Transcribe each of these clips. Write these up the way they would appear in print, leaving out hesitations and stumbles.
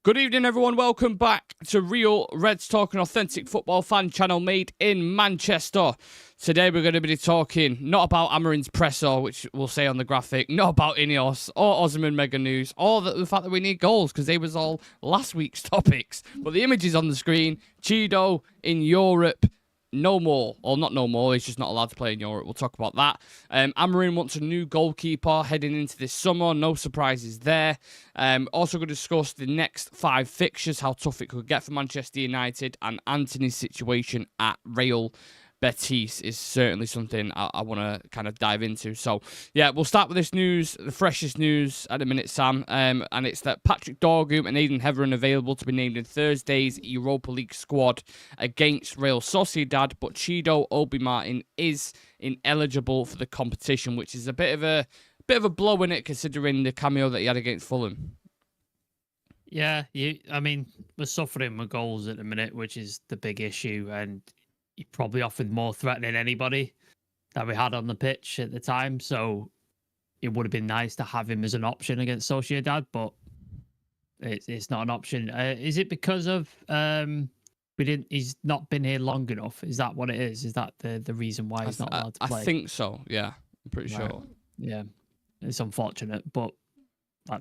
Good evening, everyone. Welcome back to Real Reds Talk, an authentic football fan channel made in Manchester. Today, we're going to be talking not about Amorim's presser, which we'll say on the graphic, not about Ineos or Osman Mega News, or the fact that we need goals, because they was all last week's topics. But the image is on the screen. Chido in Europe. No more, or not no more, he's just not allowed to play in Europe. We'll talk about that. Amorim wants a new goalkeeper heading into this summer. No surprises there. Also going to discuss the next 5 fixtures, how tough it could get for Manchester United, and Anthony's situation at Real Betis is certainly something I want to kind of dive into. So, yeah, we'll start with this news, the freshest news at the minute, Sam. And it's that Patrick Dorgu and Aiden Heverin available to be named in Thursday's Europa League squad against Real Sociedad, but Chido-Obi Martin is ineligible for the competition, which is a bit of a blow in it, considering the cameo that he had against Fulham. Yeah, I mean, we're suffering with goals at the minute, which is the big issue, and he probably offered more threat than anybody that we had on the pitch at the time. So it would have been nice to have him as an option against Sociedad, but it's not an option. Is it because of he's not been here long enough? Is that what it is? Is that the reason why he's not allowed to play? I think so. Yeah, I'm pretty sure. Yeah, it's unfortunate, but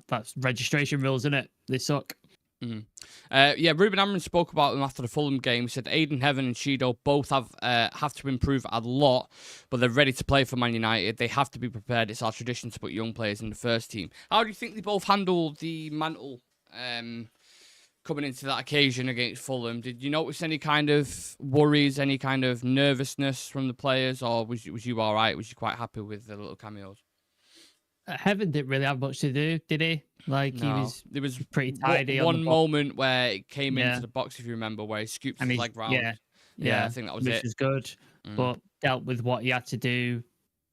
that's registration rules, isn't it? They suck. Ruben Amorim spoke about them after the Fulham game. He said Aiden Heaven and Chido both have to improve a lot, but they're ready to play for Man United. They have to be prepared. It's our tradition to put young players in the first team. How do you think they both handled the mantle coming into that occasion against Fulham? Did you notice any kind of worries, any kind of nervousness from the players, or was you all right? Was you quite happy with the little cameos? Heaven didn't really have much to do, did he? Like, no. He was pretty tidy. One moment where it came into the box, if you remember, where he scooped his leg round. Yeah, I think that was which was good. But dealt with what he had to do.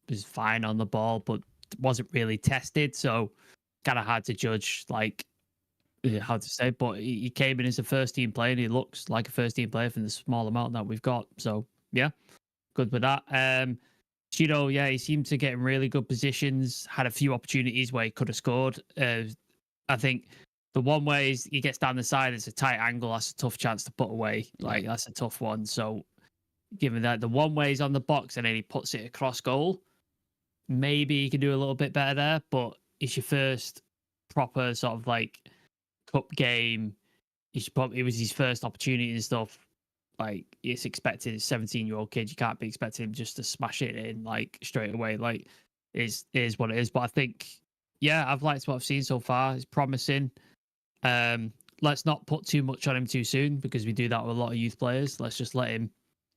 Was fine on the ball, but wasn't really tested. So kind of hard to judge, like, how to say. But he came in as a first team player, and he looks like a first team player from the small amount that we've got. So yeah, good with that. Chido, he seemed to get in really good positions, had a few opportunities where he could have scored. I think the one way is he gets down the side, it's a tight angle, that's a tough chance to put away. Like, that's a tough one. So, given that the one way is on the box and then he puts it across goal, maybe he can do a little bit better there, but it's your first proper sort of like cup game. It was his first opportunity and stuff. Like, it's expected, 17-year-old kid, you can't be expecting him just to smash it in, like, straight away. Like, it is what it is. But I think, I've liked what I've seen so far. It's promising. Let's not put too much on him too soon, because we do that with a lot of youth players. Let's just let him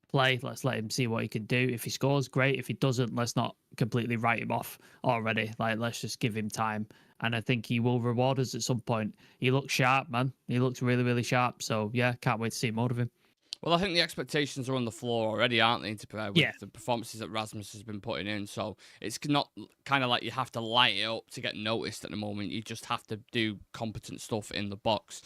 play. Let's let him see what he can do. If he scores, great. If he doesn't, let's not completely write him off already. Like, let's just give him time. And I think he will reward us at some point. He looks sharp, man. He looks really, really sharp. So, can't wait to see more of him. Well, I think the expectations are on the floor already, aren't they, to prepare with the performances that Rasmus has been putting in. So it's not kind of like you have to light it up to get noticed at the moment. You just have to do competent stuff in the box,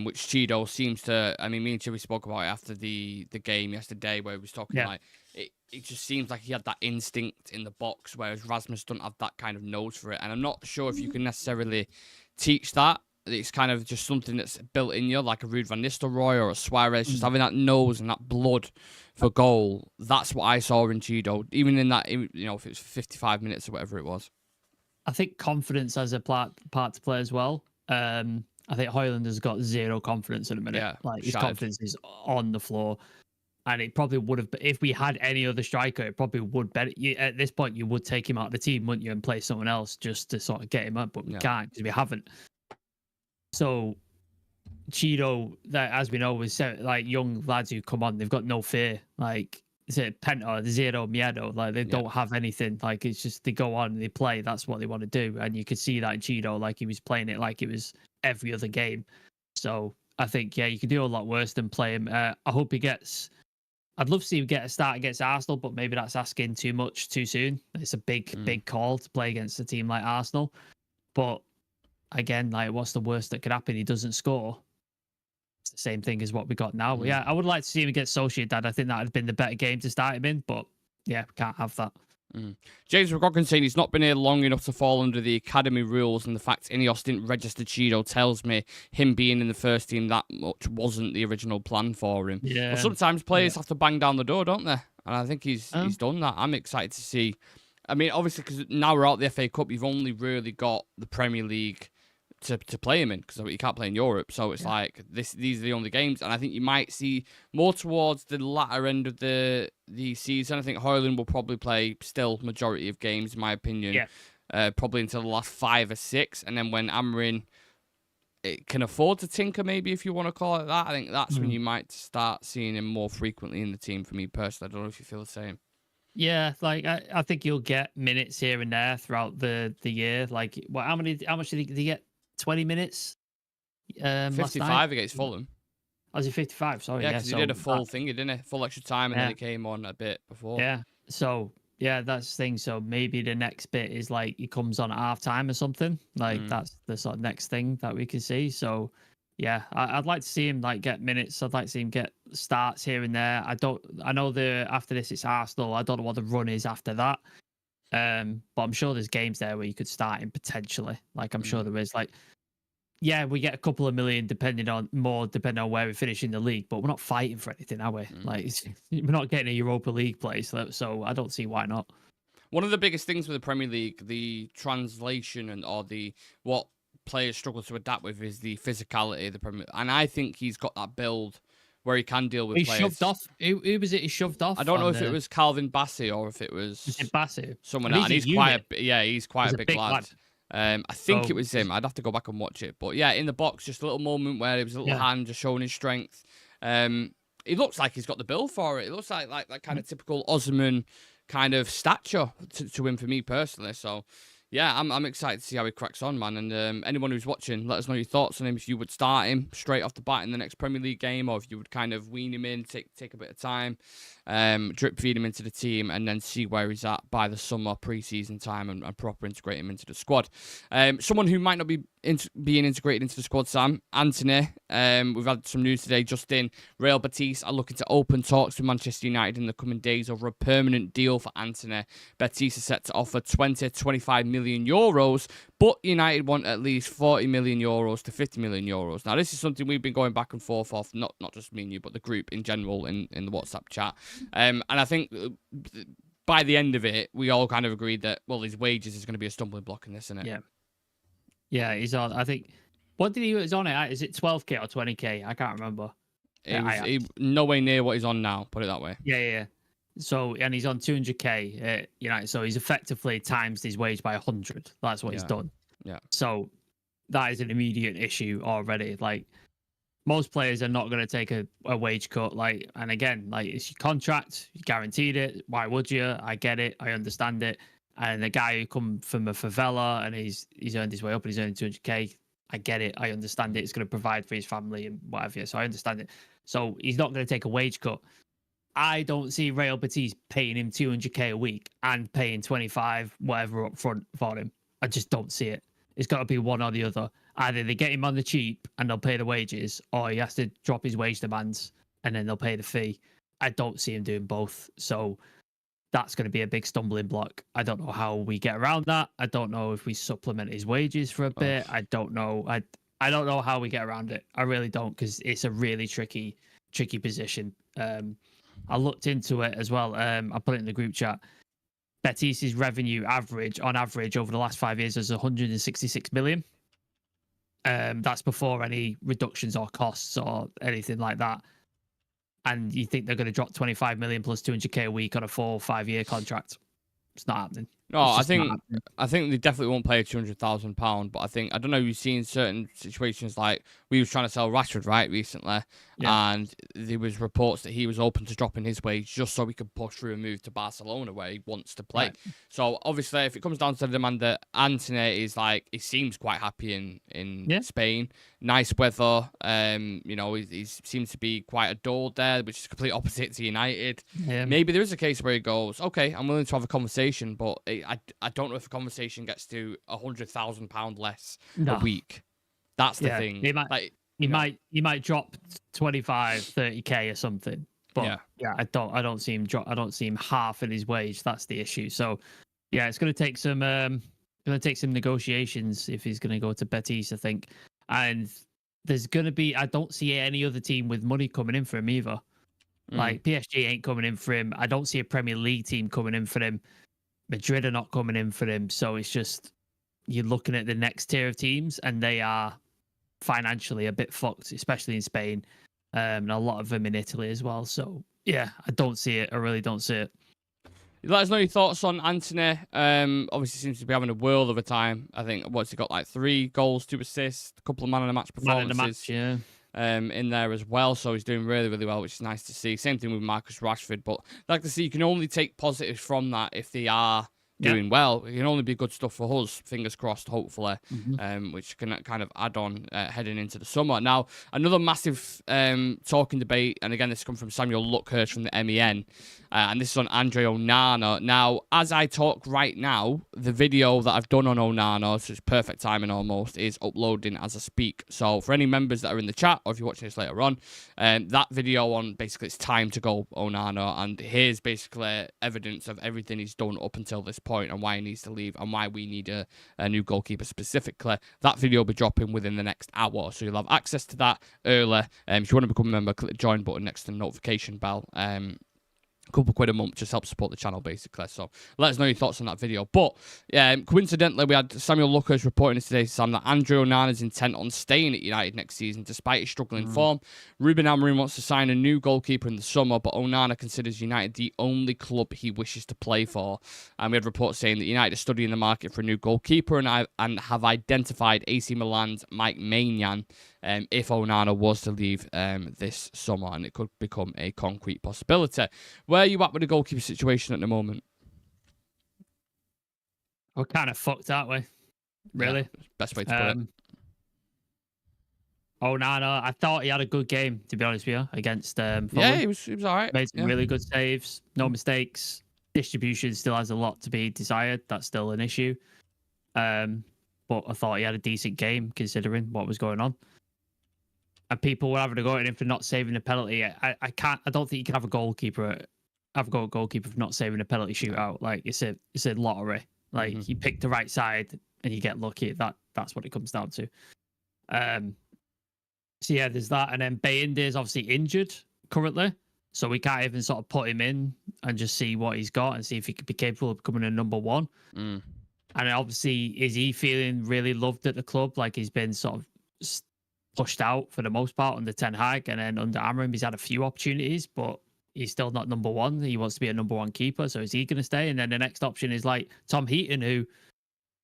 which Chido seems to. I mean, me and Chibi spoke about it after the game yesterday, where he was talking like it just seems like he had that instinct in the box, whereas Rasmus doesn't have that kind of nose for it. And I'm not sure if you can necessarily teach that. It's kind of just something that's built in you, like a Ruud van Nistelrooy or a Suarez, just having that nose and that blood for goal. That's what I saw in Chido, even in that, if it was 55 minutes or whatever it was. I think confidence has a part to play as well. I think Højlund has got zero confidence at the minute. Yeah, like, his confidence is on the floor. And it probably would have, if we had any other striker, it probably would better. At this point, you would take him out of the team, wouldn't you, and play someone else just to sort of get him up. But we can't, because we haven't. So, Chido, that, as we know, was like young lads who come on, they've got no fear. Like, is it Penta, Zero, Miedo? Like, they don't have anything. Like, it's just they go on and they play. That's what they want to do. And you could see that in Chido, like, he was playing it like it was every other game. So, I think, you could do a lot worse than play him. I hope he gets. I'd love to see him get a start against Arsenal, but maybe that's asking too much too soon. It's a big call to play against a team like Arsenal. But again, like, what's the worst that could happen? He doesn't score. It's the same thing as what we got now. I would like to see him against Sociedad. I think that would have been the better game to start him in, but we can't have that. James McGoggin saying he's not been here long enough to fall under the academy rules, and the fact Ineos didn't register Chido tells me him being in the first team that much wasn't the original plan for him. Yeah. But sometimes players have to bang down the door, don't they? And I think he's done that. I'm excited to see. I mean, obviously, because now we're out of the FA Cup, you've only really got the Premier League to play him in, because you can't play in Europe. So it's like these are the only games, and I think you might see more towards the latter end of the season. I think Højlund will probably play still majority of games, in my opinion, probably until the last 5 or 6, and then when Amorim can afford to tinker, maybe if you want to call it that, I think that's when you might start seeing him more frequently in the team. For me personally, I don't know if you feel the same. Yeah, like I think you'll get minutes here and there throughout the year. Like, how much do you think he get? 20 minutes. 55 against Fulham. Oh, was it 55? Sorry, yeah, because he did a full thing, didn't he? Full extra time, and then he came on a bit before. Yeah. So that's the thing. So maybe the next bit is like he comes on at half time or something. Like that's the sort of next thing that we can see. So yeah, I'd like to see him like get minutes. I'd like to see him get starts here and there. I know after this it's Arsenal. I don't know what the run is after that. But I'm sure there's games there where you could start him potentially. Like I'm sure there is. Like, yeah, we get a couple of million depending on where we finish in the league, but we're not fighting for anything, are we? Like we're not getting a Europa League place, so I don't see why not. One of the biggest things with the Premier League, the translation or what players struggle to adapt with is the physicality of the Premier League. And I think he's got that build where he can deal with players. Shoved off. Who was it? He shoved off. I don't know if it was Calvin Bassey or if it was Bassey. Someone else. And he's quite a big lad. I think it was him. I'd have to go back and watch it. But yeah, in the box, just a little moment where it was a little hand just showing his strength. He looks like he's got the build for it. It looks like that kind of typical Osman kind of stature to him for me personally. So yeah, I'm excited to see how he cracks on, man. And anyone who's watching, let us know your thoughts on him. If you would start him straight off the bat in the next Premier League game, or if you would kind of wean him in, take a bit of time, drip feed him into the team, and then see where he's at by the summer pre-season time and proper integrate him into the squad. Someone who might not be being integrated into the squad, Sam, Anthony. We've had some news today. Just in, Real Betis are looking to open talks with Manchester United in the coming days over a permanent deal for Anthony. Betis are set to offer 20 to 25 million euros, but United want at least 40 million euros to 50 million euros. Now, this is something we've been going back and forth off, not just me and you, but the group in general in the WhatsApp chat. And I think by the end of it, we all kind of agreed that, well, his wages is going to be a stumbling block in this, isn't it? Yeah. Yeah, he's on. I think. What did he was on it at? Is it 12k or 20k? I can't remember. He nowhere near what he's on now. Put it that way. Yeah. So and he's on 200k. So he's effectively times his wage by 100. That's what he's done. Yeah. So that is an immediate issue already. Like most players are not going to take a wage cut. Like, and again, like it's your contract. You guaranteed it. Why would you? I get it. I understand it. And the guy who come from a favela and he's earned his way up and he's earning 200k, I get it. I understand it. It's going to provide for his family and whatever. So I understand it. So he's not going to take a wage cut. I don't see Real Betis paying him 200k a week and paying 25 whatever up front for him. I just don't see it. It's got to be one or the other. Either they get him on the cheap and they'll pay the wages, or he has to drop his wage demands and then they'll pay the fee. I don't see him doing both. So that's going to be a big stumbling block. I don't know how we get around that. I don't know if we supplement his wages for a bit. I don't know. I don't know how we get around it. I really don't, because it's a really tricky position. I looked into it as well. I put it in the group chat. Betis's revenue on average over the last 5 years is 166 million. That's before any reductions or costs or anything like that. And you think they're going to drop 25 million plus 200k a week on a 4 or 5 year contract? It's not happening. No, I think they definitely won't pay £200,000. But I don't know. You've seen certain situations like we was trying to sell Rashford recently, and there was reports that he was open to dropping his wage just so he could push through and move to Barcelona where he wants to play. Right. So obviously, if it comes down to the demand that Anthony is like, he seems quite happy in Spain. Nice weather. He seems to be quite adored there, which is complete opposite to United. Yeah. Maybe there is a case where he goes, okay, I'm willing to have a conversation, but I don't know if a conversation gets to £100,000 less a week. That's the thing. He might drop 25, 30k or something. But yeah, I don't see him drop. I don't see him half in his wage. That's the issue. So yeah, it's going to take some negotiations if he's going to go to Betis, I think. And there's going to be, I don't see any other team with money coming in for him either. Like PSG ain't coming in for him. I don't see a Premier League team coming in for him. Madrid are not coming in for him. So it's just, you're looking at the next tier of teams and they are financially a bit fucked, especially in Spain. And a lot of them in Italy as well. So yeah, I don't see it. I really don't see it. Let us know your thoughts on Antony. Obviously seems to be having a world of a time. I think what's he got, like 3 goals, 2 assists, a couple of man of the match performances. Yeah. In there as well, so he's doing really, really well, which is nice to see. Same thing with Marcus Rashford, but I'd like to see you can only take positives from that if they are doing well. It can only be good stuff for us, fingers crossed, hopefully, which can kind of add on heading into the summer. Now, another massive talking debate, and again, this comes from Samuel Luckhurst from the MEN, and this is on Andre Onana. Now, as I talk right now, the video that I've done on Onana, so it's perfect timing almost, is uploading as I speak. So for any members that are in the chat, or if you're watching this later on, that video on basically it's time to go Onana, and here's basically evidence of everything he's done up until this point and why he needs to leave and why we need a new goalkeeper specifically. That video will be dropping within the next hour, so you'll have access to that early. If you want to become a member, click the join button next to the notification bell. A couple quid a month just helps support the channel, basically. So let us know your thoughts on that video. But coincidentally, we had Samuel Luckhurst reporting us today, Sam, that Andre Onana's intent on staying at United next season, despite his struggling form. Ruben Amorim wants to sign a new goalkeeper in the summer, but Onana considers United the only club he wishes to play for. And we had reports saying that United are studying the market for a new goalkeeper and have identified AC Milan's Mike Maignan if Onana was to leave this summer, and it could become a concrete possibility. Where are you at with the goalkeeper situation at the moment? We're kind of fucked, aren't we? Really? Yeah, best way to put it. Onana, I thought he had a good game, to be honest with you, against Fulham. Yeah, he was all right. Made some really good saves, no mistakes. Distribution still has a lot to be desired. That's still an issue. But I thought he had a decent game, considering what was going on. And people were having to go at him for not saving a penalty. I don't think you can have a goalkeeper for not saving a penalty shootout. Like it's a lottery. Like you pick the right side and you get lucky. That's what it comes down to. So yeah, there's that. And then Bayinde is obviously injured currently, so we can't even sort of put him in and just see what he's got and see if he could be capable of becoming a number one. And obviously, is he feeling really loved at the club? Like he's been sort of pushed out for the most part under Ten Hag, and then under Amorim he's had a few opportunities, but he's still not number one. He wants to be a number one keeper, so is he going to stay? And then the next option is like Tom Heaton, who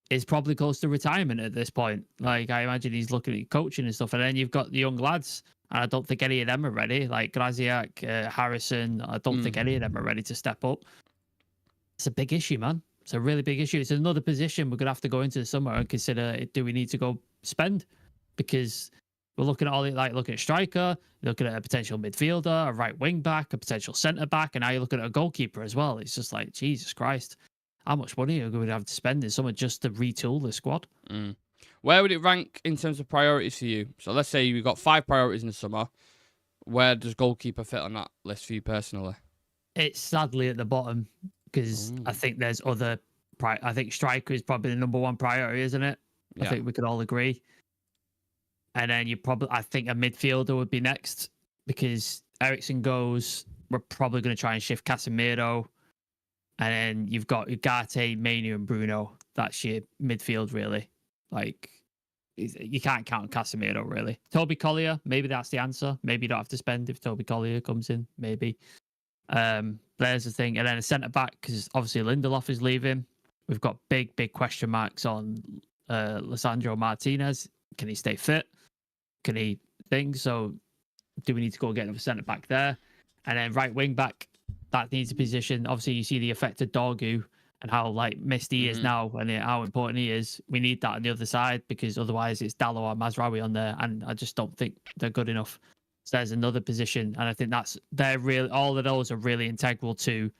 is probably close to retirement at this point. Like I imagine he's looking at coaching and stuff, and then you've got the young lads, and I don't think any of them are ready. Like Graziak, Harrison, I don't think any of them are ready to step up. It's a big issue, man. It's a really big issue. It's another position we're going to have to go into the summer and consider, do we need to go spend? Because we're looking at looking at a striker, looking at a potential midfielder, a right wing back, a potential centre back, and now you're looking at a goalkeeper as well. It's just like, Jesus Christ, how much money are we going to have to spend in summer just to retool the squad? Where would it rank in terms of priorities for you? So let's say you've got 5 priorities in the summer. Where does goalkeeper fit on that list for you personally? It's sadly at the bottom because I think there's other. I think striker is probably the number one priority, isn't it? Yeah. I think we could all agree. And then I think a midfielder would be next because Eriksen goes. We're probably going to try and shift Casemiro. And then you've got Ugarte, Mainu, and Bruno. That's your midfield, really. Like, you can't count on Casemiro, really. Toby Collier, maybe that's the answer. Maybe you don't have to spend if Toby Collier comes in, maybe. There's the thing. And then a centre-back, because obviously Lindelof is leaving. We've got big ququestion marks on Lisandro Martinez. Can he stay fit? Can he think? So do we need to go get another centre back there? And then right wing back, that needs a position. Obviously, you see the effect of Dorgu and how missed he is now and how important he is. We need that on the other side because otherwise it's Dalot or Mazraoui on there, and I just don't think they're good enough. So there's another position, and I think they're really, all of those are really integral to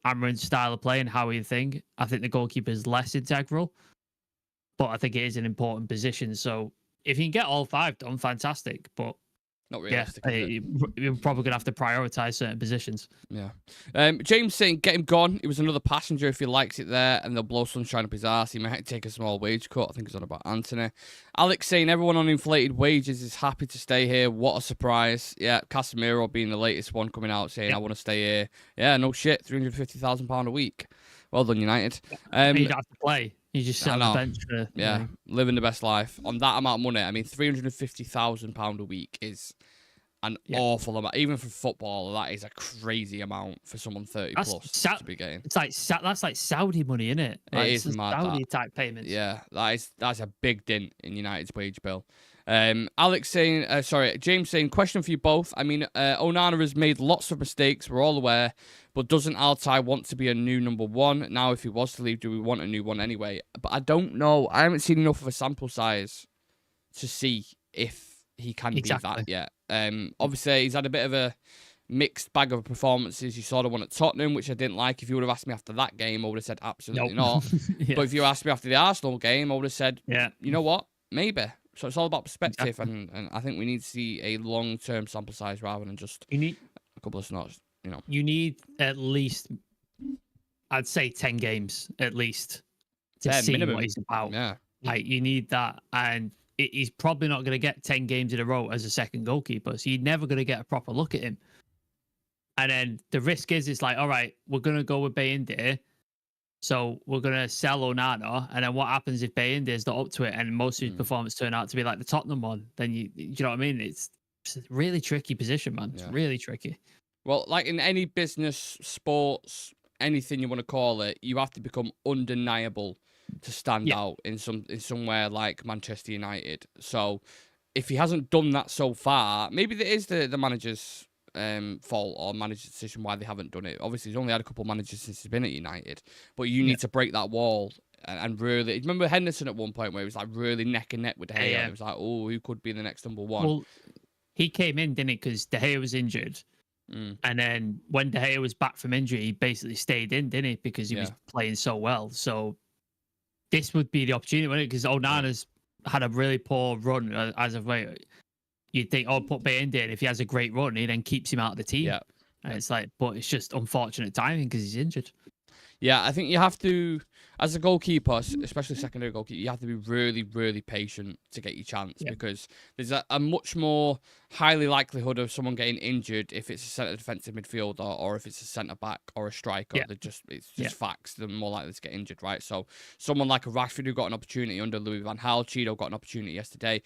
Amorim's style of play and how he think. I think the goalkeeper is less integral, but I think it is an important position. So if you can get all 5 done, fantastic. But Not Yeah, realistic. Is it? you're probably gonna have to prioritize certain positions. Yeah. James saying, get him gone. He was another passenger if he likes it there, and they'll blow sunshine up his ass. He might take a small wage cut. I think it's on about Anthony. Alex saying, everyone on inflated wages is happy to stay here. What a surprise. Yeah, Casemiro being the latest one coming out saying, I want to stay here. Yeah, no shit. £350,000 a week. Well done, United. You don't have to play. You just sit on the bench for living the best life. On that amount of money, I mean, £350,000 a week is an awful amount. Even for football, that is a crazy amount for someone 30 plus to be getting. It's like that's like Saudi money, isn't it? Like, It is mad. Saudi type payments. Yeah, that's a big dent in United's wage bill. Alex saying, James saying, question for you both. I mean, Onana has made lots of mistakes. We're all aware, but doesn't Altai want to be a new number one? Now, if he was to leave, do we want a new one anyway? But I don't know. I haven't seen enough of a sample size to see if he can be that yet. Obviously, he's had a bit of a mixed bag of performances. You saw the one at Tottenham, which I didn't like. If you would have asked me after that game, I would have said absolutely not. But if you asked me after the Arsenal game, I would have said, you know what, maybe. So it's all about perspective, and I think we need to see a long-term sample size rather than just a couple of snots. You know, you need at least, I'd say, 10 games at least to see minimum. What he's about. Yeah, like you need that, and he's probably not going to get 10 games in a row as a second goalkeeper, so you're never going to get a proper look at him. And then the risk is, it's like, all right, we're going to go with Bayinde. So we're going to sell Onana, and then what happens if Bayinde is not up to it and most of his performance turn out to be like the Tottenham one? Then you know what I mean? It's a really tricky position, man. It's really tricky. Well, like in any business, sports, anything you want to call it, you have to become undeniable to stand out in somewhere like Manchester United. So if he hasn't done that so far, maybe it is the manager's fault or manager's decision why they haven't done it. Obviously, he's only had a couple of managers since he's been at United, but you need to break that wall and really. Remember Henderson at one point where he was like really neck and neck with De Gea. Yeah. It was like, oh, who could be the next number one? Well, he came in, didn't he? Because De Gea was injured, and then when De Gea was back from injury, he basically stayed in, didn't he? Because he was playing so well. So this would be the opportunity, wouldn't it? Because Onana's had a really poor run as of late. You'd think, put Bayinde in. If he has a great run, he then keeps him out of the team. Yeah. And it's like, but it's just unfortunate timing because he's injured. Yeah, I think you have to, as a goalkeeper, especially secondary goalkeeper, you have to be really, really patient to get your chance because there's a much more highly likelihood of someone getting injured if it's a centre defensive midfielder or if it's a centre back or a striker. Yeah. It's just facts. They're more likely to get injured, right? So someone like a Rashford who got an opportunity under Louis van Gaal, Chido got an opportunity yesterday.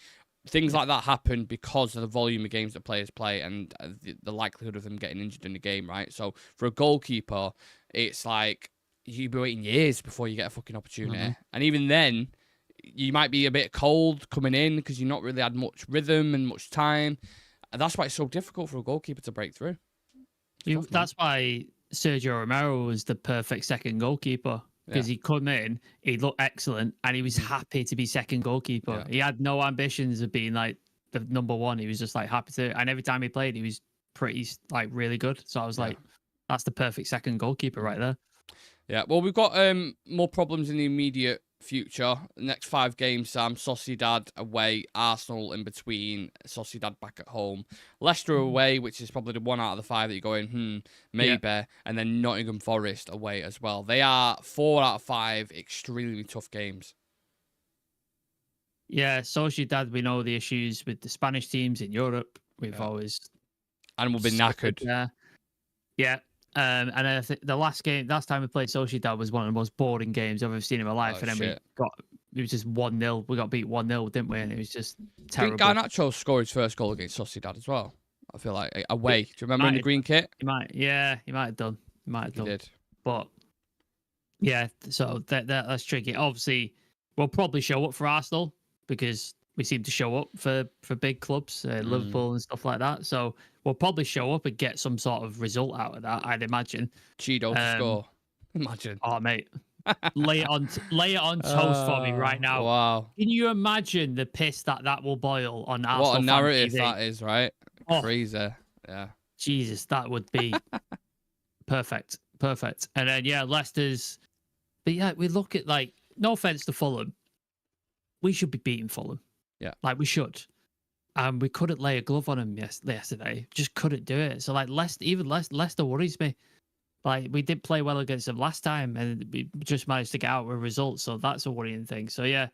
Things like that happen because of the volume of games that players play and the likelihood of them getting injured in the game, right? So for a goalkeeper, it's like you'd be waiting years before you get a fucking opportunity. And even then, you might be a bit cold coming in because you've not really had much rhythm and much time. And that's why it's so difficult for a goalkeeper to break through. That's why Sergio Romero was the perfect second goalkeeper. Because he come in, he looked excellent, and he was happy to be second goalkeeper. Yeah. He had no ambitions of being like the number one. He was just like happy to. And every time he played, he was pretty like really good. So I was like, that's the perfect second goalkeeper right there. Yeah. Well, we've got more problems in the immediate future. The next 5 games, Sam. Sociedad away, Arsenal in between, Sociedad back at home, Leicester away, which is probably the one out of the 5 that you're going, maybe, and then Nottingham Forest away as well. They are 4 out of 5 extremely tough games. Yeah, Sociedad, we know the issues with the Spanish teams in Europe. We've always... And we'll be knackered. Yeah. And I think the last time we played Sociedad was one of the most boring games I've ever seen in my life. And then it was just 1-0. We got beat 1-0, didn't we? And it was just terrible. I think Garnacho scored his first goal against Sociedad as well. I feel like away. Do you remember in the green kit? He might have done. He did. But yeah, so that's tricky. Obviously, we'll probably show up for Arsenal because we seem to show up for big clubs, Liverpool and stuff like that. So we'll probably show up and get some sort of result out of that, I'd imagine. Chido to score. Imagine. Oh, mate. lay it on toast for me right now. Wow. Can you imagine the piss that will boil on Arsenal? What a narrative that is, right? Oh, crazy. Yeah. Jesus, that would be perfect. And then, Leicester's... But yeah, we look at, like, no offense to Fulham, we should be beating Fulham. Yeah. Like, we should. and we couldn't lay a glove on him yesterday. Just couldn't do it. So like Leicester worries me. Like we did play well against them last time, and we just managed to get out with results. So that's a worrying thing. So yeah,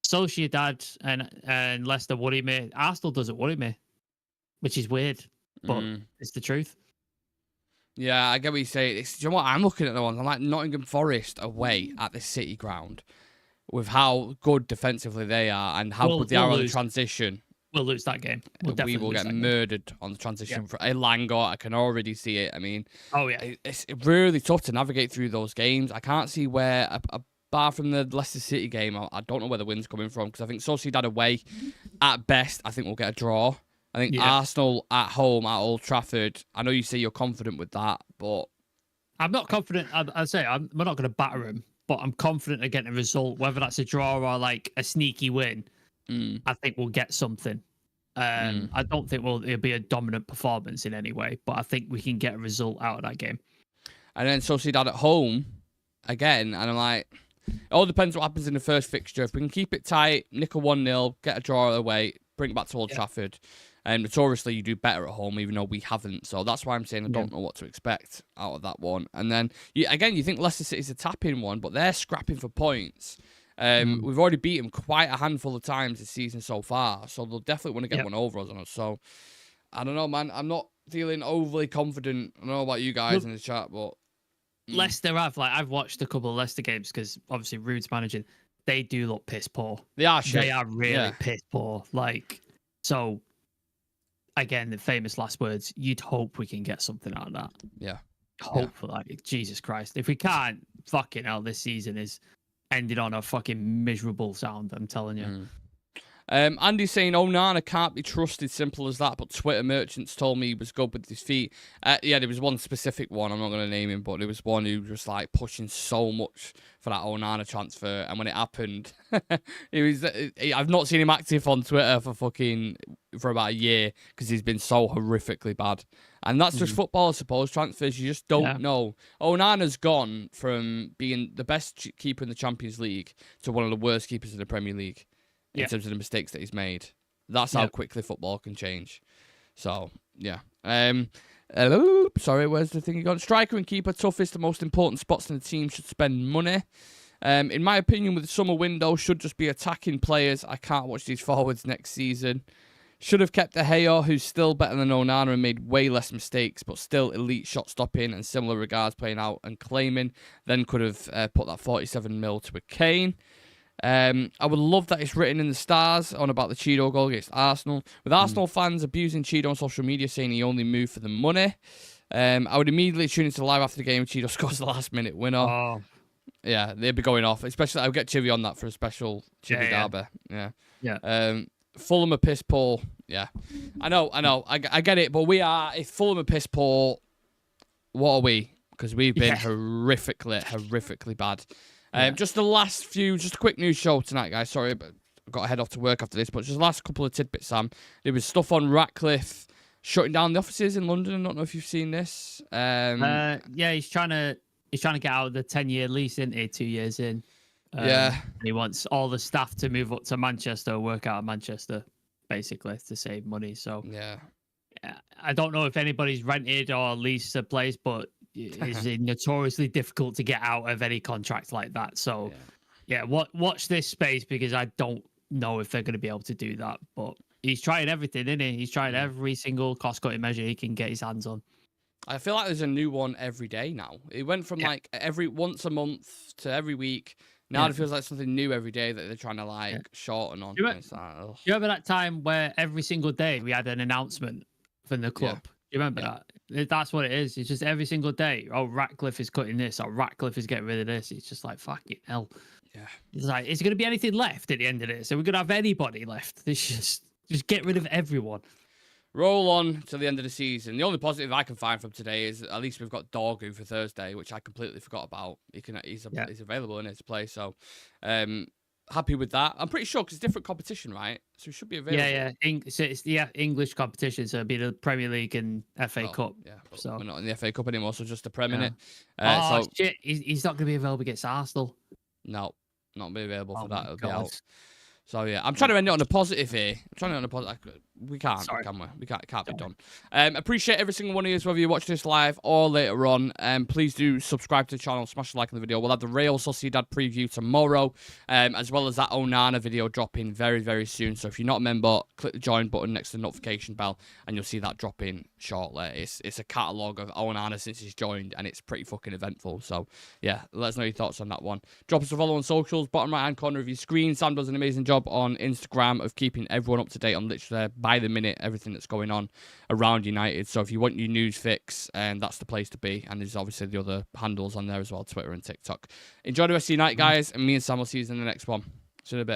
Sociedad and Leicester worry me. Arsenal doesn't worry me, which is weird, but it's the truth. Yeah, I get what you say. Do you know what? I'm looking at the ones. I'm like Nottingham Forest away at the City ground with how good defensively they are and how good they are on the transition. We'll lose that game. We will get murdered on the transition for Elanga. I can already see it. I mean, it's really tough to navigate through those games. I can't see where, apart from the Leicester City game, I don't know where the win's coming from because I think Sociedad away, at best, I think we'll get a draw. I think Arsenal at home at Old Trafford, I know you say you're confident with that, but... I'm not confident. I'd say we're not going to batter him, but I'm confident of getting a result, whether that's a draw or like a sneaky win. I think we'll get something. I don't think it'll be a dominant performance in any way, but I think we can get a result out of that game. And then Sociedad at home, again, and I'm like... It all depends what happens in the first fixture. If we can keep it tight, nick a 1-0, get a draw away, bring it back to Old Trafford... And notoriously, you do better at home, even though we haven't. So that's why I'm saying I don't know what to expect out of that one. And then, you think Leicester City's a tap-in one, but they're scrapping for points. We've already beat them quite a handful of times this season so far. So they'll definitely want to get one over us on us. So, I don't know, man. I'm not feeling overly confident. I don't know about you guys in the chat, but... Leicester I've watched a couple of Leicester games because obviously Rude's managing. They do look piss poor. They are shit. They are really piss poor. So... Again, the famous last words, you'd hope we can get something out of that. Yeah. Hope for that. Jesus Christ. If we can't, fucking hell, this season is ended on a fucking miserable sound, I'm telling you. Andy's saying, Onana can't be trusted, simple as that, but Twitter merchants told me he was good with his feet. There was one specific one, I'm not going to name him, but there was one who was like pushing so much for that Onana transfer, and when it happened, I've not seen him active on Twitter for about a year, because he's been so horrifically bad. And that's just football, I suppose, transfers, you just don't know. Onana's gone from being the best keeper in the Champions League to one of the worst keepers in the Premier League. In terms of the mistakes that he's made. That's how quickly football can change. So, yeah. Sorry, where's the thing you got? Striker and keeper, toughest, the most important spots in the team should spend money. In my opinion, with the summer window, should just be attacking players. I can't watch these forwards next season. Should have kept De Gea, who's still better than Onana and made way less mistakes, but still elite shot stopping and similar regards playing out and claiming. Then could have put that 47 mil to a Kane. I would love that it's written in the stars on about the Chido goal against Arsenal. With Arsenal fans abusing Chido on social media, saying he only moved for the money. I would immediately tune into the live after the game. Chido scores the last minute winner. Oh. Yeah, they'd be going off. Especially, I'll get Chivy on that for a special Chivy derby. Yeah. Fulham are piss poor. Yeah, I know. I get it, but we are. If Fulham are piss poor, what are we? Because we've been horrifically bad. Just a quick news show tonight, guys. Sorry, but I've got to head off to work after this. But just the last couple of tidbits, Sam. There was stuff on Ratcliffe shutting down the offices in London. I don't know if you've seen this. He's trying to get out of the 10-year lease, isn't he? 2 years in. And he wants all the staff to move up to Manchester, work out of Manchester, basically, to save money. So I don't know if anybody's rented or leased a place, but it's notoriously difficult to get out of any contract like that. So, watch this space, because I don't know if they're going to be able to do that. But he's trying everything, isn't he? He's trying every single cost-cutting measure he can get his hands on. I feel like there's a new one every day now. It went from every once a month to every week. Now it feels like something new every day that they're trying to shorten on. You remember that time where every single day we had an announcement from the club? You remember that? That's what it is. It's just every single day. Oh, Ratcliffe is cutting this, or Ratcliffe is getting rid of this. It's just like, fucking hell. Yeah. It's like, is there going to be anything left at the end of this? Are we going to have anybody left? It's just get rid of everyone. Roll on to the end of the season. The only positive I can find from today is at least we've got Dorgu for Thursday, which I completely forgot about. He's available in his play, so happy with that. I'm pretty sure because it's different competition, right? So it should be available. So it's the English competition, so it'd be the Premier League and FA Cup. Yeah, so we're not in the FA Cup anymore, so just the Premier League. Shit! He's not going to be available against Arsenal. No, not be available for that. It'll be out. So yeah, I'm trying to end it on a positive here. I'm trying to end it on a positive. We can't, can we? We can't. It can't be done. Appreciate every single one of you, whether you watch this live or later on. Please do subscribe to the channel, smash the like on the video. We'll have the Real Sociedad preview tomorrow, as well as that Onana video dropping very, very soon. So if you're not a member, click the join button next to the notification bell, and you'll see that dropping shortly. It's a catalogue of Onana since he's joined, and it's pretty fucking eventful. So yeah, let us know your thoughts on that one. Drop us a follow on socials, bottom right hand corner of your screen. Sam does an amazing job on Instagram of keeping everyone up to date on literally by the minute everything that's going on around United. So if you want your news fix, that's the place to be. And there's obviously the other handles on there as well, Twitter and TikTok. Enjoy the rest of your night, guys, and me and Sam will see you in the next one. See you in a bit.